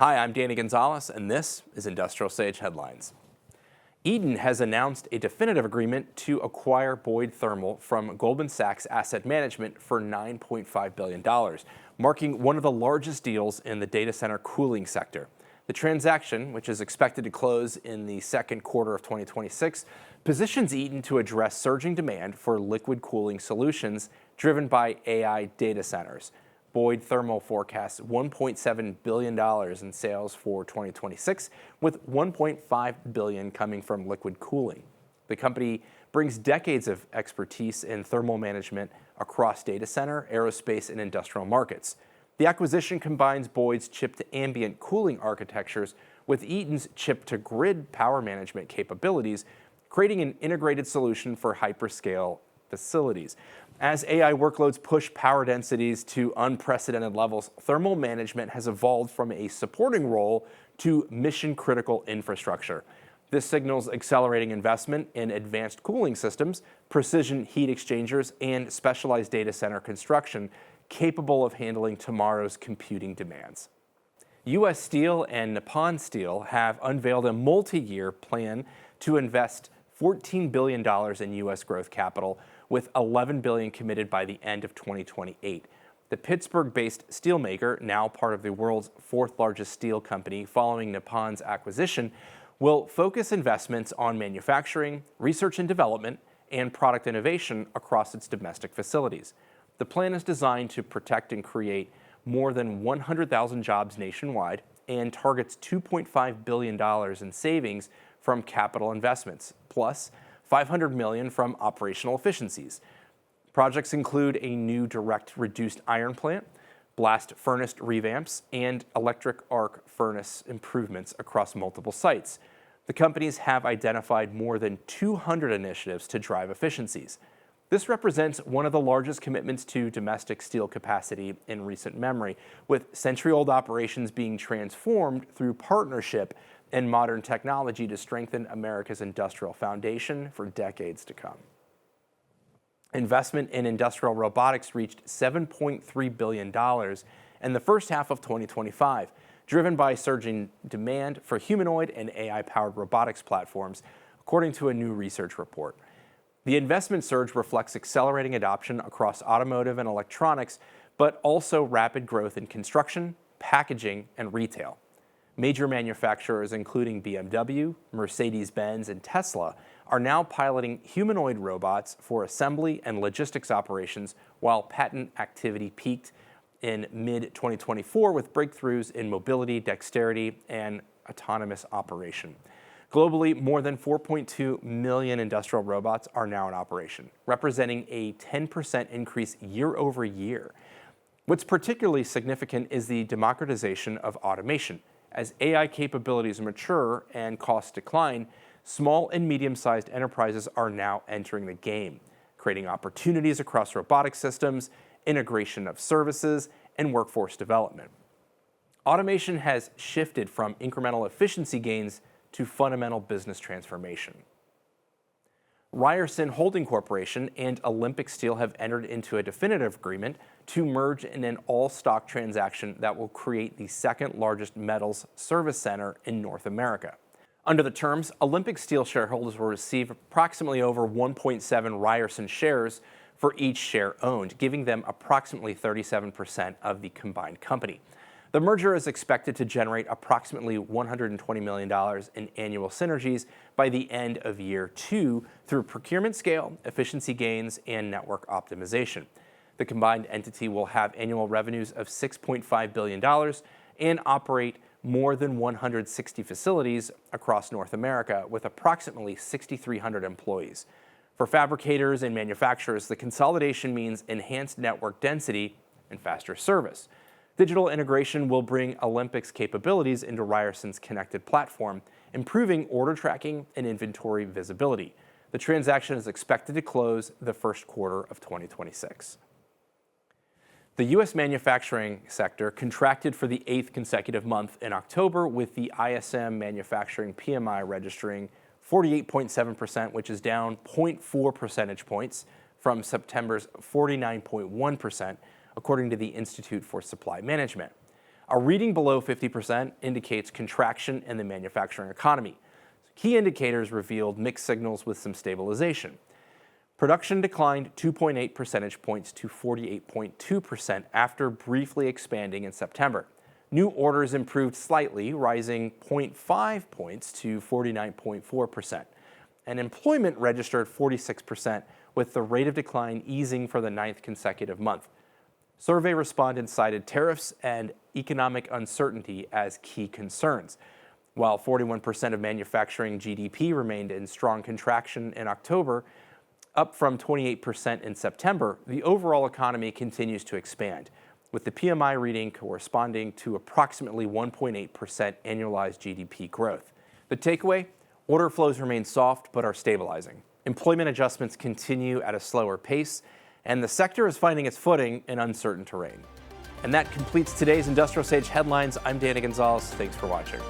Hi, I'm Danny Gonzales, and this is IndustrialSage Headlines. Eaton has announced a definitive agreement to acquire Boyd Thermal from Goldman Sachs Asset Management for $9.5 billion, marking one of the largest deals in the data center cooling sector. The transaction, which is expected to close in the second quarter of 2026, positions Eaton to address surging demand for liquid cooling solutions driven by AI data centers. Boyd Thermal forecasts $1.7 billion in sales for 2026, with $1.5 billion coming from liquid cooling. The company brings decades of expertise in thermal management across data center, aerospace, and industrial markets. The acquisition combines Boyd's chip-to-ambient cooling architectures with Eaton's chip-to-grid power management capabilities, creating an integrated solution for hyperscale facilities. As AI workloads push power densities to unprecedented levels, thermal management has evolved from a supporting role to mission-critical infrastructure. This signals accelerating investment in advanced cooling systems, precision heat exchangers, and specialized data center construction capable of handling tomorrow's computing demands. U.S. Steel and Nippon Steel have unveiled a multi-year plan to invest $14 billion in U.S. growth capital, with $11 billion committed by the end of 2028. The Pittsburgh-based steelmaker, now part of the world's fourth largest steel company following Nippon's acquisition, will focus investments on manufacturing, research and development, and product innovation across its domestic facilities. The plan is designed to protect and create more than 100,000 jobs nationwide and targets $2.5 billion in savings from capital investments, plus $500 million from operational efficiencies. Projects include a new direct reduced iron plant, blast furnace revamps, and electric arc furnace improvements across multiple sites. The companies have identified more than 200 initiatives to drive efficiencies. This represents one of the largest commitments to domestic steel capacity in recent memory, with century-old operations being transformed through partnership and modern technology to strengthen America's industrial foundation for decades to come. Investment in industrial robotics reached $7.3 billion in the first half of 2025, driven by surging demand for humanoid and AI-powered robotics platforms, according to a new research report. The investment surge reflects accelerating adoption across automotive and electronics, but also rapid growth in construction, packaging, and retail. Major manufacturers, including BMW, Mercedes-Benz, and Tesla, are now piloting humanoid robots for assembly and logistics operations, while patent activity peaked in mid-2024 with breakthroughs in mobility, dexterity, and autonomous operation. Globally, more than 4.2 million industrial robots are now in operation, representing a 10% increase year over year. What's particularly significant is the democratization of automation. As AI capabilities mature and costs decline, small and medium-sized enterprises are now entering the game, creating opportunities across robotic systems, integration of services, and workforce development. Automation has shifted from incremental efficiency gains to fundamental business transformation. Ryerson Holding Corporation and Olympic Steel have entered into a definitive agreement to merge in an all-stock transaction that will create the second largest metals service center in North America. Under the terms, Olympic Steel shareholders will receive approximately over 1.7 Ryerson shares for each share owned, giving them approximately 37% of the combined company. The merger is expected to generate approximately $120 million in annual synergies by the end of year 2 through procurement scale, efficiency gains, and network optimization. The combined entity will have annual revenues of $6.5 billion and operate more than 160 facilities across North America with approximately 6,300 employees. For fabricators and manufacturers, the consolidation means enhanced network density and faster service. Digital integration will bring Olympic's capabilities into Ryerson's connected platform, improving order tracking and inventory visibility. The transaction is expected to close the first quarter of 2026. The U.S. manufacturing sector contracted for the 8th consecutive month in October, with the ISM manufacturing PMI registering 48.7%, which is down 0.4 percentage points from September's 49.1%, according to the Institute for Supply Management. A reading below 50% indicates contraction in the manufacturing economy. Key indicators revealed mixed signals with some stabilization. Production declined 2.8 percentage points to 48.2% after briefly expanding in September. New orders improved slightly, rising 0.5 points to 49.4%. And employment registered 46%, with the rate of decline easing for the 9th consecutive month. Survey respondents cited tariffs and economic uncertainty as key concerns. While 41% of manufacturing GDP remained in strong contraction in October, up from 28% in September, the overall economy continues to expand, with the PMI reading corresponding to approximately 1.8% annualized GDP growth. The takeaway? Order flows remain soft but are stabilizing. Employment adjustments continue at a slower pace, and the sector is finding its footing in uncertain terrain. And that completes today's IndustrialSage Headlines. I'm Danny Gonzales. Thanks for watching.